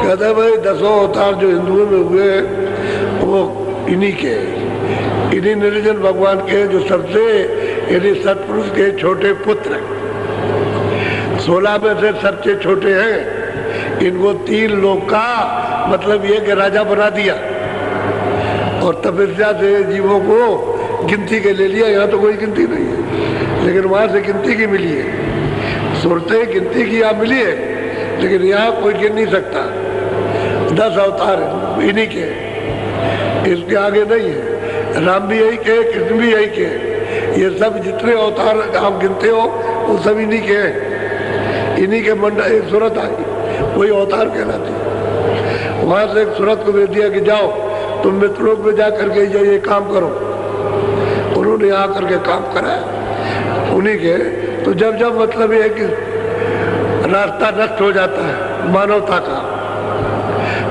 कहते हैं भाई 10 अवतार जो हिंदुओं में हुए वो इन्हीं के, इन्हीं निरंजन भगवान के जो सबसे यानी सतपुरुष के छोटे पुत्र 16 में से सबसे छोटे हैं। इनको 3 लोक का मतलब ये कि राजा बना दिया और तपस्या से जीवों को गिनती के ले लिया। यहाँ तो कोई गिनती नहीं है, लेकिन वहाँ से गिनती की मिली है। सूरतें गिनती की यहाँ मिली है, लेकिन यहाँ कोई गिन नहीं सकता। 10 अवतार इन्हीं के, इसके आगे नहीं है। राम भी यही के, कृष्ण भी यही के, ये सब जितने अवतार आप गिनते हो वो सब इन्हीं के हैं। इन्हीं के मंडल एक सूरत आई, वही अवतार कहलाती है। वहाँ से एक सूरत को भेज दिया कि जाओ तुम मित्रों में जा करके ये काम करो। उन्होंने यहाँ करके काम कराया उन्हीं के। तो जब जब मतलब ये है कि रास्ता नष्ट हो जाता है मानवता का,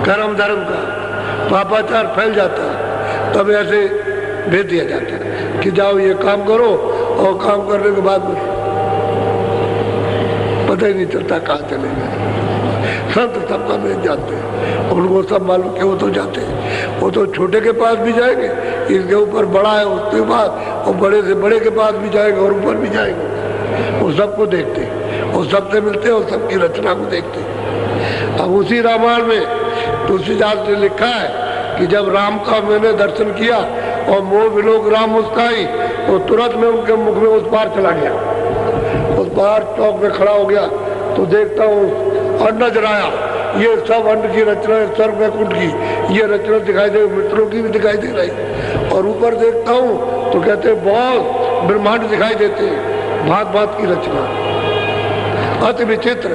कर्म धर्म का, पापाचार फैल जाता है, तब ऐसे भेज दिया जाता है कि जाओ ये काम करो, और काम करने के बाद पता ही नहीं चलता कहाँ चले गए। संत सबका भेज जाते हैं, उनको सब मालूम कि वो तो जाते हैं, वो तो छोटे के पास भी जाएंगे, इसके ऊपर बड़ा है उसके बाद, और बड़े से बड़े के पास भी जाएंगे और ऊपर भी जाएंगे। वो सबको देखते हैं, वो सबसे मिलते हैं और सबकी रचना को देखते हैं। अब उसी रामायण में तुलसीदास ने लिखा है कि जब राम का मैंने दर्शन किया और मोह विलोक राम मुस्काई, तो तुरंत में उनके मुख में उस पार चला गया। उस पार चौक में खड़ा हो गया तो देखता हूँ और नजर आया ये सब अन्न की रचना, सर्व वैकुंठ की ये रचना दिखाई दे, मित्रों की भी दिखाई दे रही। और ऊपर देखता हूँ तो कहते बहुत ब्रह्मांड दिखाई देते हैं, भांत भांत की रचना, अति विचित्र,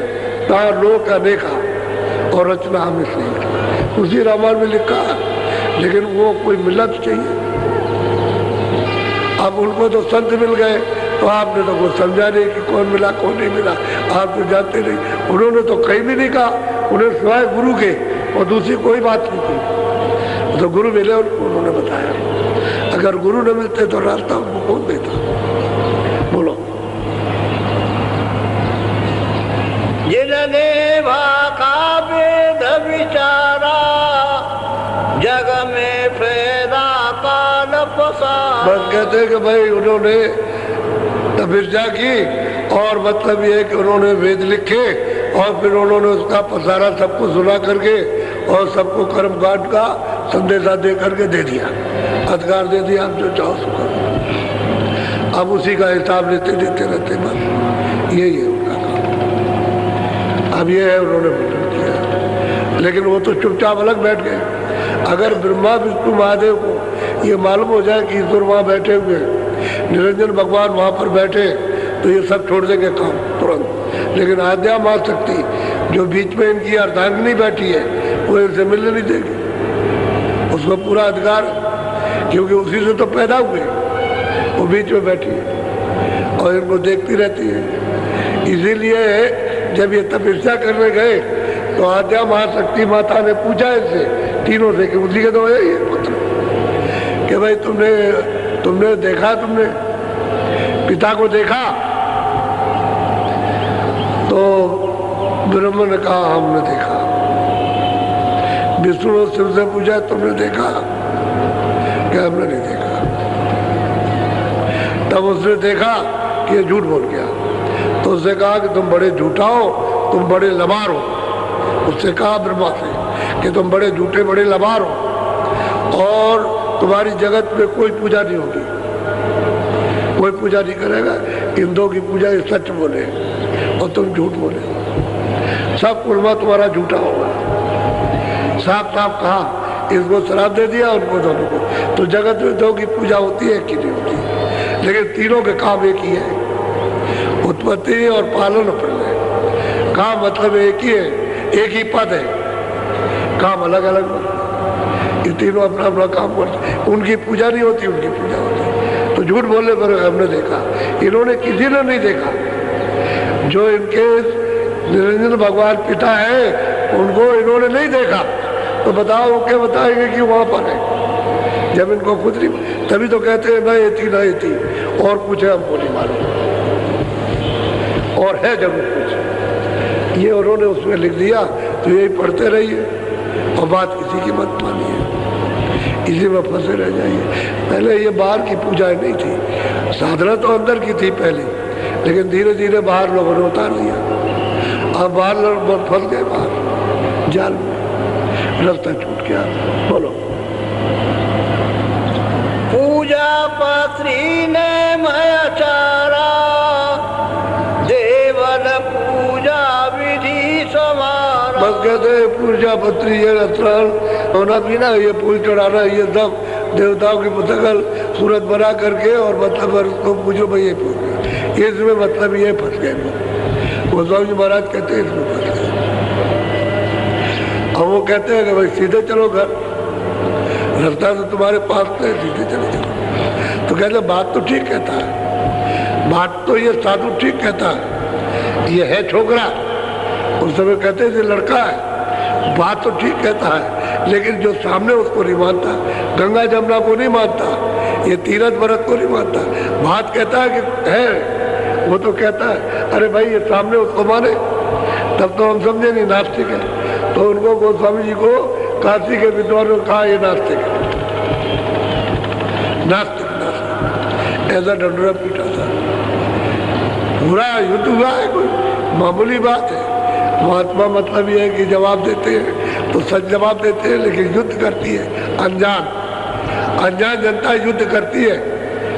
तार लोक अनेका और रचना हमें सही। उसी रामायण में लिखा, लेकिन वो कोई मिलत चाहिए। अब उनको तो संत मिल गए, तो आपने तो कुछ समझा नहीं कि कौन मिला कौन नहीं मिला, आप तो जानते नहीं। उन्होंने तो कहीं भी नहीं कहा, उन्हें सिवाय गुरु के और दूसरी कोई बात नहीं थी। तो गुरु मिले उन्होंने बताया। अगर गुरु न मिलते तो रास्ता उनको कौन देता? बोलो। जिन्होंने भाका वेद विचारा, जग में फेरा काल पसारा। बस कहते हैं कि भाई उन्होंने तपस्या की, और मतलब ये है कि उन्होंने वेद लिखे और फिर उन्होंने उसका पसारा सबको सुना करके और सबको कर्म कांड का संदेशा दे करके दे दिया, अधिकार दे दिया, आप जो चाहो सो करो। अब उसी का हिसाब लेते देते रहते, बस यही है उनका काम। अब ये है उन्होंने वर्णन किया, लेकिन वो तो चुपचाप अलग बैठ गए। अगर ब्रह्मा विष्णु महादेव को ये मालूम हो जाए कि ईश्वर वहाँ बैठे हुए, निरंजन भगवान वहाँ पर बैठे, तो ये सब छोड़ देंगे काम तुरंत। लेकिन आद्या माँ शक्ति जो बीच में इनकी अर्धांगिनी बैठी है, वो इनसे मिलने नहीं देगी। उसको पूरा अधिकार, क्योंकि उसी से तो पैदा हुए, वो बीच में बैठी है और इनको देखती रहती है। इसीलिए जब ये तपस्या करने गए तो आद्या महाशक्ति माता ने पूछा इनसे तीनों से कि उसी के तो है ये पुत्र, कि भाई तुमने देखा, तुमने पिता को देखा? तो ब्रह्मा ने कहा हमने देखा। विष्णु ने शिव से पूछा तुमने देखा? क्या हमने नहीं देखा। तब उसने देखा कि ये झूठ बोल गया, तो उसने कहा कि तुम बड़े झूठा हो, तुम बड़े लबार हो। उससे कहा ब्रह्मा से कि तुम बड़े झूठे बड़े लबार हो, और तुम्हारी जगत में कोई पूजा नहीं होगी, कोई पूजा नहीं करेगा। इन दो की पूजा ये सच बोले और तुम झूठ बोले, सब कुर्मा तुम्हारा झूठा होगा। साफ साफ कहा, इसको श्राप दे दिया, उनको दोनों को। तो जगत में दो की पूजा होती है कि नहीं होती, लेकिन तीनों के काम एक ही है, उत्पत्ति और पालन और प्रलय। काम मतलब एक ही है, एक ही पद है, काम अलग अलग। ये तीनों अपना अपना काम करते हैं, उनकी पूजा नहीं होती, उनकी पूजा होती है। तो झूठ बोलने पर हमने देखा, इन्होंने किसी ने नहीं देखा। जो इनके निरंजन भगवान पिता है उनको इन्होंने नहीं देखा, तो बताओ वो क्या बताएंगे कि वहां पर है, जब इनको खुद नहीं। तभी तो कहते हैं ना ये थी ना ये थी, और कुछ है हमको नहीं मालूम, और है जरूर कुछ। ये उन्होंने उसमें लिख दिया तो यही पढ़ते रहिए और बात किसी की मत मानिए, इसी में फंसे रह जाइए। पहले ये बाहर की पूजाएं नहीं थी, साधना तो अंदर की थी पहले, लेकिन धीरे धीरे बाहर लोगों ने उतार दिया। अब बाहर लोग फंस गए, बाहर जाल में, रास्ता छूट गया। बोलो। पूजा पत्री ने मयाचारा, देवल पूजा विधि समारा। बस कहते हैं पूजा पत्री ये रत्न होना भी ना, ये फूल चढ़ाना, ये सब देवताओं की मुतकल सूरत बना करके और मतलब उसको पूजो भाई, ये पूछ, इसमें मतलब ये फंस गए। गोस्वामी जी महाराज कहते हैं इसमें फंस गए। अब वो कहते हैं कि भाई सीधे चलो घर, रास्ता तो तुम्हारे पास है, सीधे चले चलो। तो कहते बात तो ठीक कहता है, बात तो ये साधु ठीक कहता है, ये है छोकरा, उस समय कहते हैं लड़का है, बात तो ठीक कहता है, लेकिन जो सामने उसको नहीं मानता, गंगा जमुना को नहीं मानता, ये तीरथ व्रत को नहीं मानता। बात कहता है कि है, वो तो कहता है अरे भाई ये सामने उसको माने, तब तो हम समझे नहीं नास्तिक है। तो उनको गोस्वामी जी को काशी के विद्वानों ने कहा ये नास्तिक है, नास्तिक नास्तिक, ऐसा डंडोरा पीटा था। पूरा युद्ध हुआ है, कोई मामूली बात है। महात्मा मतलब ये है कि जवाब देते हैं तो सच जवाब देते हैं, लेकिन युद्ध करती है अनजान, अनजान जनता युद्ध करती है,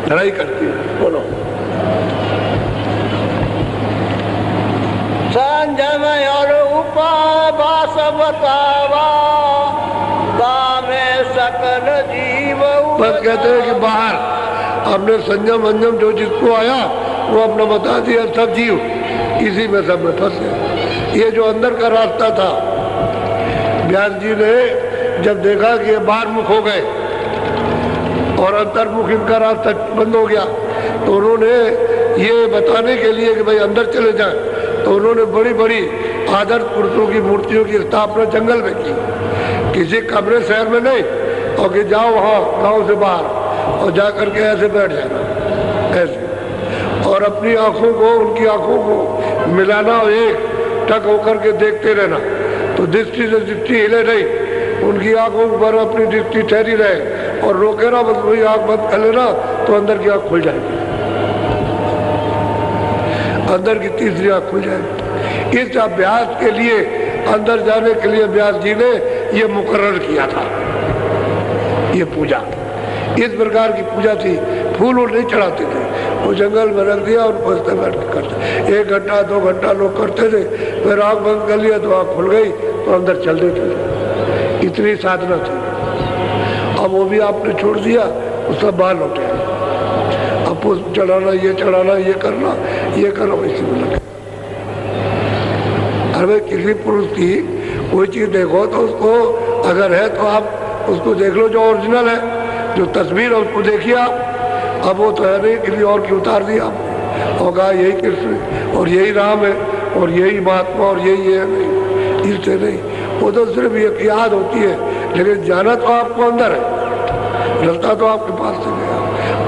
लड़ाई करती है। बोलो। संजय और उपवास बतावा, में सकल जीव। बस कहते हैं कि बाहर हमने संयम अंजम जो जिसको आया वो अपना बता दिया, सब जीव इसी में सब में फंसे। ये जो अंदर का रास्ता था, व्यास जी ने जब देखा कि ये बाहर मुख हो गए और अंतर्मुख इनका रास्ता बंद हो गया, तो उन्होंने ये बताने के लिए कि भाई अंदर चले जाएं, तो उन्होंने बड़ी बड़ी आदर्श पुरुषों की मूर्तियों की स्थापना जंगल में की, किसी कमरे शहर में नहीं, और कि जाओ वहाँ गांव से बाहर और जा करके ऐसे बैठ जाना, ऐसे, और अपनी आंखों को उनकी आंखों को मिलाना और एक टक होकर के देखते रहना, तो दृष्टि से दृष्टि हिले नहीं, उनकी आंखों पर अपनी दृष्टि ठहरी रहे, और रोके ना, बस वही आंख बंद कर लेना तो अंदर की आंख खुल जाएगी, अंदर की तीसरी आंख खुल जाएगी। इस अभ्यास के लिए, अंदर जाने के लिए व्यास जी ने ये मुकर्रर किया था, ये पूजा इस प्रकार की पूजा थी। फूल वूल नहीं चढ़ाते थे, वो जंगल में रख दिया और बस्ते बैठ के करते, 1 घंटा 2 घंटा लोग करते थे, फिर आँख बंद कर लिया तो आँख खुल गई तो अंदर चल देते थे, इतनी साधना थी। अब वो भी आपने छोड़ दिया, वो सब बाहर लौटे, अब पुष्प चढ़ाना, ये चढ़ाना, ये करना, ये करो, इसी में लगे। अरे किसी पुरुष की कोई चीज़ देखो तो उसको अगर है तो आप उसको देख लो जो ओरिजिनल है, जो तस्वीर है उसको देखिए आप। अब वो तो है नहीं, किसी और की उतार दिया आपने और कहा यही कृष्ण और यही राम है और यही महात्मा और यही है, नहीं, इससे नहीं, वो तो सिर्फ एक याद होती है, लेकिन जाना तो आपको अंदर है, रास्ता तो आपके पास से गया,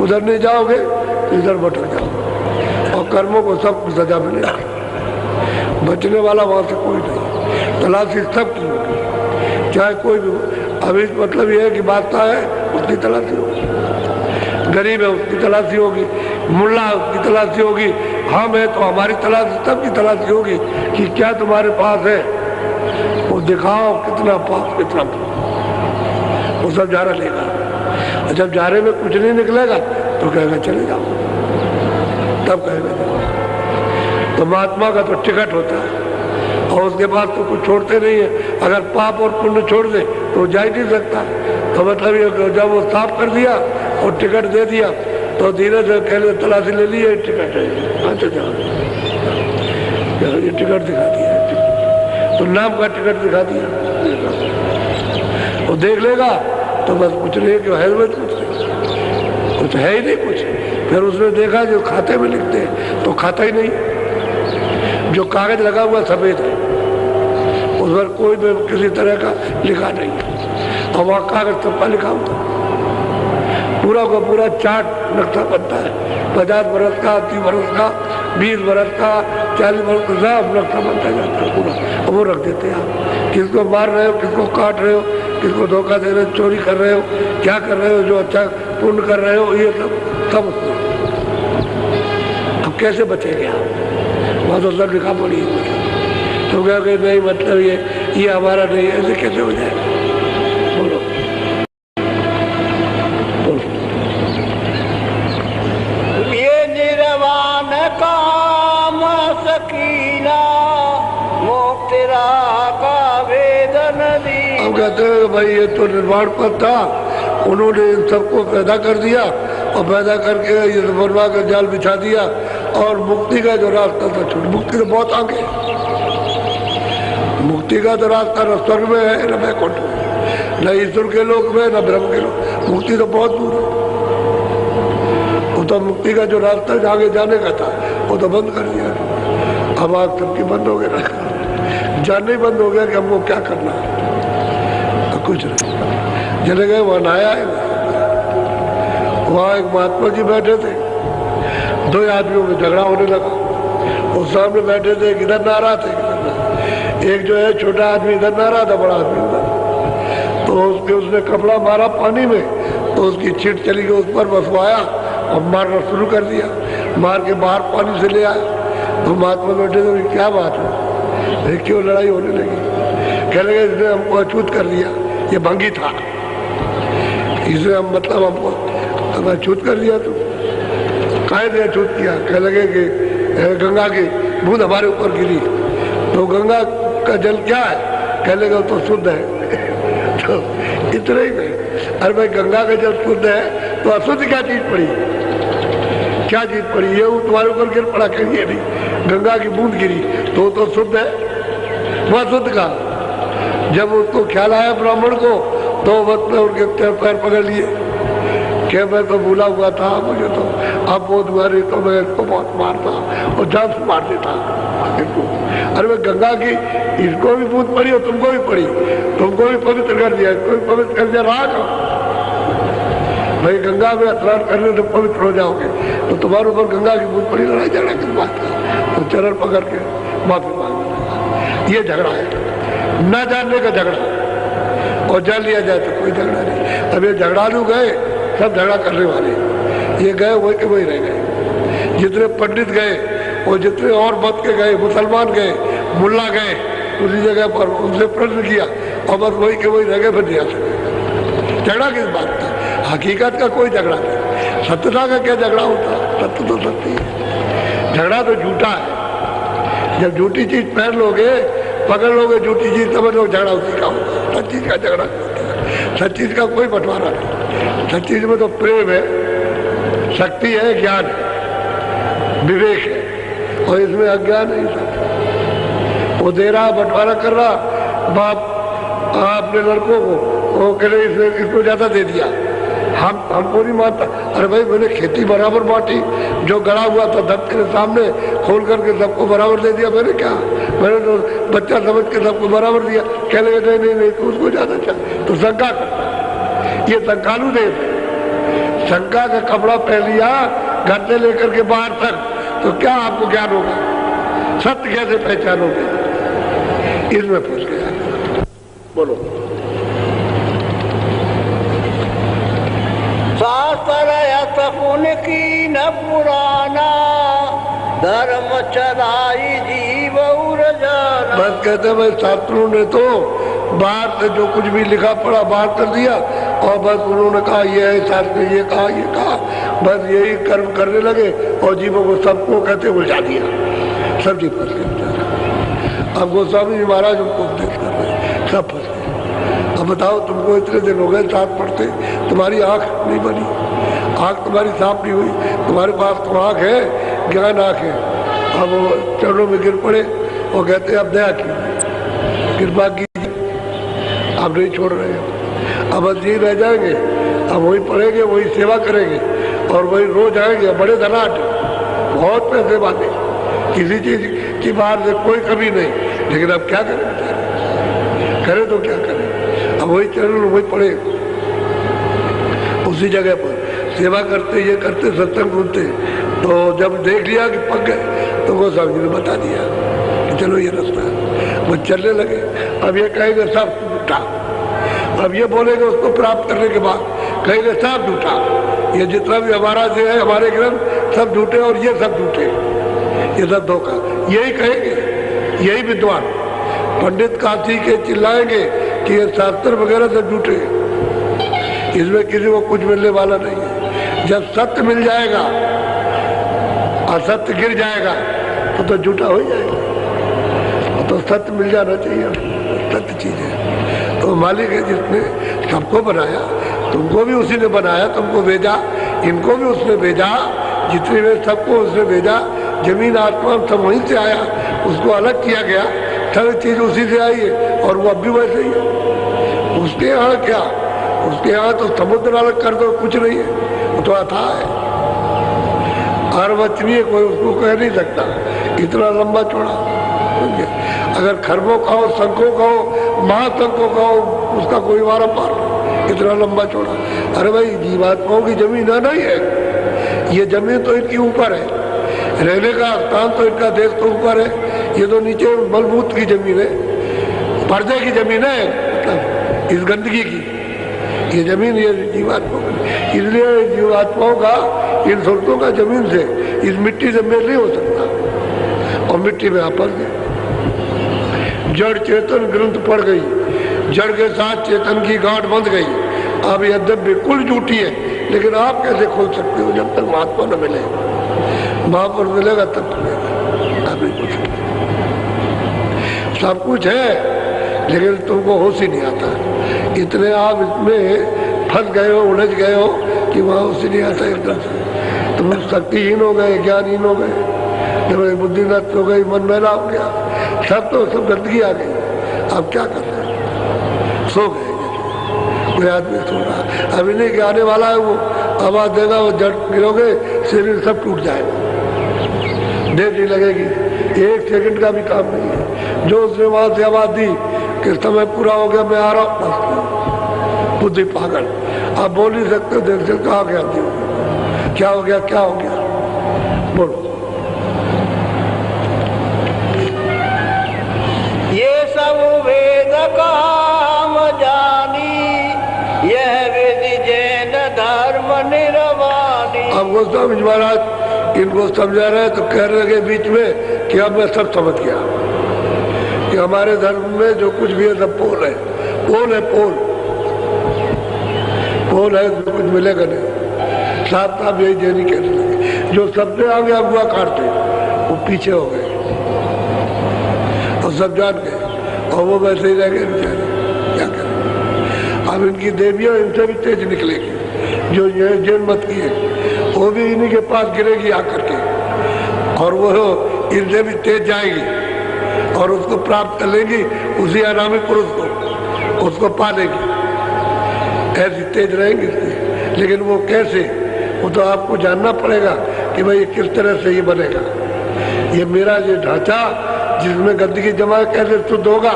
उधर नहीं जाओगे तो इधर भटक जाओगे और कर्मों को सब सजा मिलेगी, बचने वाला वहाँ से कोई नहीं, तलाशी सब की होगी, चाहे कोई भी। अभी मतलब ये है कि बादशाह है उसकी तलाशी होगी, गरीब है उसकी तलाशी होगी, मुल्ला उसकी तलाशी होगी, हम है तो हमारी तलाशी, सबकी तलाशी होगी कि क्या तुम्हारे पास है, वो दिखाओ कितना पाप कितना पाप, वो सब जारा लेगा। और जब जारे में कुछ नहीं निकलेगा तो कहेगा चले जाओ, तब कहेगा जाओ। तो महात्मा का तो टिकट होता है और उसके पास तो कुछ छोड़ते नहीं है, अगर पाप और पुण्य छोड़ दे तो जा ही नहीं सकता। तो मतलब ये जब वो साफ कर दिया और टिकट दे दिया तो धीरे से कहले तलाशी ले ली, टिकट है, अच्छा जाओ, ये टिकट दिखा दिया, तो नाम का टिकट दिखा दिया, वो देख लेगा तो बस कुछ नहीं कि हेलमेट कुछ है ही नहीं कुछ। फिर उसने देखा जो खाते में लिखते हैं तो खाता ही नहीं, जो कागज लगा हुआ सफेद है, उस पर कोई भी किसी तरह का लिखा नहीं है, और वहाँ कागज सबका लिखा हुआ, पूरा का पूरा चार्ट नक्शा बनता है, 50 बरस का, 80 बरस का, 20 बरस का, 40 बरस का सब नक्शा बनता जाता है पूरा, वो रख देते हैं आप। किसको मार रहे हो, किसको काट रहे हो, किसको धोखा दे रहे हो, चोरी कर रहे हो, क्या कर रहे हो, जो अच्छा पुण्य कर रहे हो, ये सब उसमें। अब कैसे बचेंगे आप? वहाँ तो सब लिखा पड़ी है। तो क्या कि नहीं मतलब ये हमारा नहीं है, ऐसे कैसे हो जाएगा? बोलो बोलो। ये निर्वाण काम सकीना मोक्तिरा का वेदन दी। अब कहते हैं भाई ये तो निर्वाण पद था, उन्होंने इन सबको पैदा कर दिया और पैदा करके ये बनवा कर जाल बिछा दिया और मुक्ति का जो रास्ता था छूट। मुक्ति तो बहुत आगे, मुक्ति का तो रास्ता न स्वर्ग में है न वैकुंठ में, न ईश्वर के लोक में न ब्रह्म के लोक। मुक्ति तो बहुत दूर है। वो तो मुक्ति का जो रास्ता आगे जाने का था वो तो बंद कर दिया। अब आग सबकी बंद हो गया, जानना ही बंद हो गया कि हमको क्या करना है। तो कुछ नहीं, चले गए वहां नया है। वहां एक महात्मा जी बैठे थे, 2 आदमियों में झगड़ा होने लगा। वो सामने बैठे थे, इधर नारा थे, एक जो है छोटा आदमी इधर नारा था, बड़ा आदमी इधर। तो उसने कपड़ा मारा पानी में, तो उसकी छिट चली गई, उस पर बसवाया और मारना शुरू कर दिया। मार के बाहर पानी से ले आया। तो महात्मा बैठे थे, क्या बात है, क्यों लड़ाई होने लगी? कह लगे इसने हमको अछूत कर दिया, ये भंगी था, इसे हम मतलब हमको अछूत कर दिया। तो काहे ने अछूत किया? कह लगे कि गंगा की बूंद हमारे ऊपर गिरी, तो गंगा का जल क्या है? कह लगे तो शुद्ध है। तो इतना ही नहीं, अरे भाई गंगा का जल शुद्ध है तो अशुद्ध क्या चीज पड़ी? क्या चीज पड़ी? ये तुम्हारे ऊपर गिर पड़ा, कहिए नहीं, गंगा की बूंद गिरी तो शुद्ध है, वह शुद्ध का। जब उसको ख्याल आया ब्राह्मण को, तो वक्त में उनके पैर पकड़ लिए कि मैं तो भूला हुआ था, मुझे तो अब वो तुम्हारी, तो मैं इसको बहुत मारता और जान से मार देता इसको। अरे मैं गंगा की इसको भी बूंद पड़ी और तुमको भी पड़ी, तुमको भी पवित्र कर दिया, इसको भी पवित्र कर दिया। रहा भाई गंगा में स्नान करने से पवित्र हो जाओगे, तो तुम्हारे ऊपर गंगा की बूंद पड़ी, लड़ाई झगड़ा किस बात का? तो चरण पकड़ के माफी मांगने लगा। ये झगड़ा है, न जानने का झगड़ा, और जान लिया जाए तो कोई झगड़ा नहीं। अब ये झगड़ालू गए, सब झगड़ा करने वाले, ये गए वही के वही रह गए। जितने पंडित गए और जितने और मत के गए, मुसलमान गए, मुल्ला गए, उसी जगह पर उनसे प्रश्न किया और बस वही के वही रह गए, फिर नहीं आ सके। झगड़ा किस बात का? हकीकत का कोई झगड़ा नहीं, सत्यता का क्या झगड़ा होता है? सत्य तो सत्य है, झगड़ा तो झूठा है। जब झूठी चीज पहन लोगे, पकड़ लोगे झूठी चीज, समझ लो झगड़ा उसी का होगा। सच चीज का झगड़ा होता है, सच चीज का कोई बंटवारा नहीं। सच चीज में तो प्रेम है, शक्ति है, ज्ञान है, विवेक है, और इसमें अज्ञान है। सब वो दे रहा, बंटवारा कर रहा, बाप अपने लड़कों को, वो कह रहे इसको ज्यादा दे दिया, हमको नहीं मानता। अरे भाई मैंने खेती बराबर बांटी, जो गड़ा हुआ था दफ्तर के सामने खोल करके सबको बराबर दे दिया। मैंने क्या, मैंने तो बच्चा समझ के सबको बराबर दिया। कह लगे नहीं नहीं नहीं, तो उसको ज्यादा चाहिए, तो शंका करता। ये शंकालु देव है, शंका का कपड़ा पहन लिया घर से लेकर के बाहर तक, तो क्या आपको ज्ञान होगा? सत्य कैसे पहचानोगे? इसमें फंस गया। बोलो। शास्त्र की न पुराना धर्म चलाई जीव जाना। बस कहते भाई शास्त्रों ने तो बाहर से जो कुछ भी लिखा पड़ा बाहर कर दिया, और बस उन्होंने कहा ये है, शास्त्र ने ये कहा, बस यही कर्म करने लगे और जीवों को सबको कहते उलझा दिया। सब जी फंस गए। अब गोस्वामी जी महाराज उनको उपदेश कर रहे, सब फंस गए। अब बताओ, तुमको इतने दिन हो गए साथ पढ़ते, तुम्हारी आंख नहीं बनी, आंख तुम्हारी साफ नहीं हुई, तुम्हारे पास तो आंख है, ज्ञान आंख है। अब वो चरणों में गिर पड़े और कहते अब दया की कृपा कीजिए, अब नहीं छोड़ रहे हो, अब बस यही रह जाएंगे, अब वही पढ़ेंगे, वही सेवा करेंगे, और वही रोज आएंगे। बड़े धनाट, बहुत पैसे वाले, किसी चीज की बाहर से कोई कमी नहीं, लेकिन अब क्या करें बेचारे, करें तो क्या करें? अब वही चरण वही पढ़े, उसी जगह पर सेवा करते, ये करते, सत्संग सुनते। तो जब देख लिया कि पक गए, तो गोस्वामी जी ने बता दिया कि चलो ये रास्ता है। वो चलने लगे। अब ये कहेंगे सब झूठा, अब ये बोलेंगे उसको प्राप्त करने के बाद कहेंगे सब झूठा, ये जितना भी हमारा जो है हमारे ग्रंथ सब झूठे और ये सब झूठे, ये सब धोखा, यही कहेंगे। यही विद्वान पंडित काशी के चिल्लाएंगे कि ये शास्त्र वगैरह सब झूठे, इसमें किसी को कुछ मिलने वाला नहीं है। जब सत्य मिल जाएगा, असत्य गिर जाएगा तो झूठा हो जाएगा। तो सत्य मिल जाना चाहिए, सत्य चीज है। तो मालिक है जिसने सबको बनाया, तुमको भी उसी ने बनाया, तुमको भेजा, इनको भी उसने भेजा, जितने वे सबको उसने भेजा। जमीन आसमान सब वहीं से आया, उसको अलग किया गया, सब चीज उसी से आई है और वो अब भी वैसे ही है। उसके यहाँ क्या, उसके यहाँ तो समुद्र अलग कर दो कुछ नहीं है, वो तो अथाह है, अर्वचनीय, कोई उसको कह नहीं सकता, इतना लंबा चौड़ा। अगर खरबों का हो, शंखों का हो, महाशंखों का हो, उसका कोई वारा पार नहीं, इतना लंबा चौड़ा। अरे भाई जीवात्माओं की जमीन है नहीं है, ये जमीन तो इनकी ऊपर है, रहने का स्थान तो इनका देश तो ऊपर है, ये तो नीचे मलबूत की जमीन है, पर्दे की जमीन है, मतलब इस गंदगी की ये जमीन, ये जीवात्माओं की। इसलिए जीवात्माओं का इन सुरतों का जमीन से, इस मिट्टी से मेल नहीं हो सकता। और मिट्टी में आपस में जड़ चेतन ग्रंथ पड़ गई, जड़ के साथ चेतन की गांठ बंध गई। अब यद्यप बिल्कुल झूठी है, लेकिन आप कैसे खोल सकते हो जब तक महात्मा न मिले? महापुरुष मिलेगा तब खुलेगा, आप नहीं खोल सकते। सब कुछ है लेकिन तुमको होश ही नहीं आता, इतने आप इसमें फंस गए हो, उलझ गए हो कि वहाँ होश ही नहीं आता एकदम से। तुम शक्तिहीन हो गए, ज्ञानहीन हो गए, जब बुद्धि नष्ट हो गई, मन मैला हो गया, सब तो सब गंदगी आ गई। अब क्या कर रहे हैं? सो गए, कोई आदमी सो रहा, अभी नहीं कि आने वाला है, वो आवाज देगा, वो जड़ गिरोगे, शरीर सब टूट जाएगा, देर नहीं लगेगी, 1 सेकंड का भी काम नहीं है। जो उसने वहां से आवाज दी कि समय पूरा हो गया, मैं आ रहा हूँ, बुद्धि पागल, आप बोल नहीं सकते, देर से कहा गया, क्या हो गया, क्या हो गया, बोलो। ये सब वेद काम जानी, यह विधि जैन धर्म निर्वाणी। अब गोस्वामी महाराज इनको समझा रहे तो कह रहे लगे बीच में कि अब मैं सब समझ गया कि हमारे धर्म में जो कुछ भी है सब पोल है, पोल है, पोल पोल है, कुछ मिलेगा नहीं। साफ साफ यही देनी कहने लगे, जो सबसे आगे अगुआ काटते वो पीछे हो गए और सब जान गए, और वो वैसे ही रह गए बेचारे, क्या करें। अब इनकी देवियां इनसे भी तेज निकलेगी, जो ये जैन मत की है वो भी इन्हीं के पास गिरेगी आकर के, और वो इनसे भी तेज जाएगी और उसको प्राप्त कर लेगी, उसी अनामी पुरुष को उसको पा लेगी, ऐसी तेज रहेंगी। लेकिन वो कैसे, वो तो आपको जानना पड़ेगा कि भाई किस तरह से ये बनेगा, ये मेरा ये ढांचा जिसमें गंदगी जमा कैसे शुद्ध होगा,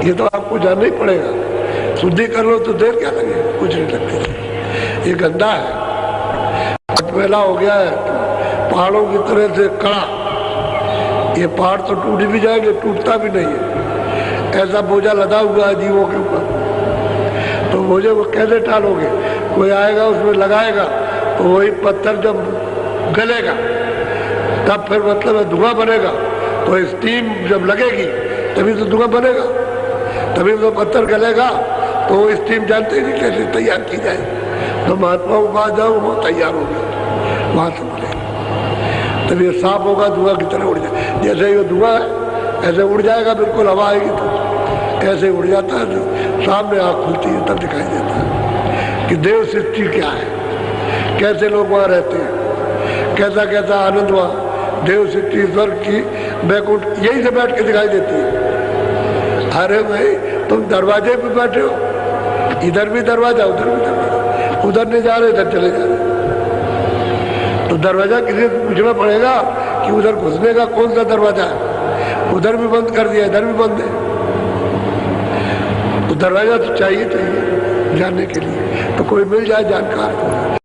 ये तो आपको जानना ही पड़ेगा। शुद्धि कर लो तो देर क्या लगे, कुछ नहीं लगती। ये गंदा है, पहला हो गया है पहाड़ों की तरह से कड़ा, ये पहाड़ तो टूट भी जाएंगे, टूटता भी नहीं है, ऐसा बोझा लदा हुआ है जीवों के ऊपर। तो बोझे को कैसे टालोगे? कोई आएगा उसमें लगाएगा तो वही पत्थर जब गलेगा तब फिर मतलब धुआं बनेगा, तो स्टीम जब लगेगी तभी तो धुआं बनेगा, तभी तो पत्थर गलेगा। तो वो स्टीम जानते नहीं कैसे तैयार की जाए। तो महात्माओं के पास जाओ, वो तैयार हो गया, वहां से बनेगा, तब ये साफ होगा, धुआं की तरह उड़ जाए। जैसे ये धुआं है ऐसे उड़ जाएगा, बिल्कुल हवा आएगी तो ऐसे उड़ जाता है, जो सामने आँख खुलती है तब दिखाई देता है कि देव सृष्टि क्या है, कैसे लोग वहाँ रहते हैं, कैसा कैसा आनंद वहाँ, देव सृष्टि स्वर्ग की बैकुंठ यही से बैठ के दिखाई देती है। अरे भाई तुम दरवाजे पे बैठे हो, इधर भी दरवाजा उधर भी दरवाजा, उधर नहीं जा रहे इधर चले जा रहे, तो दरवाजा किसी से पूछना पड़ेगा कि उधर घुसने का कौन सा दरवाजा है, उधर भी बंद कर दिया, इधर भी बंद है। तो दरवाजा तो चाहिए जानने के लिए, तो कोई मिल जाए जानकार को,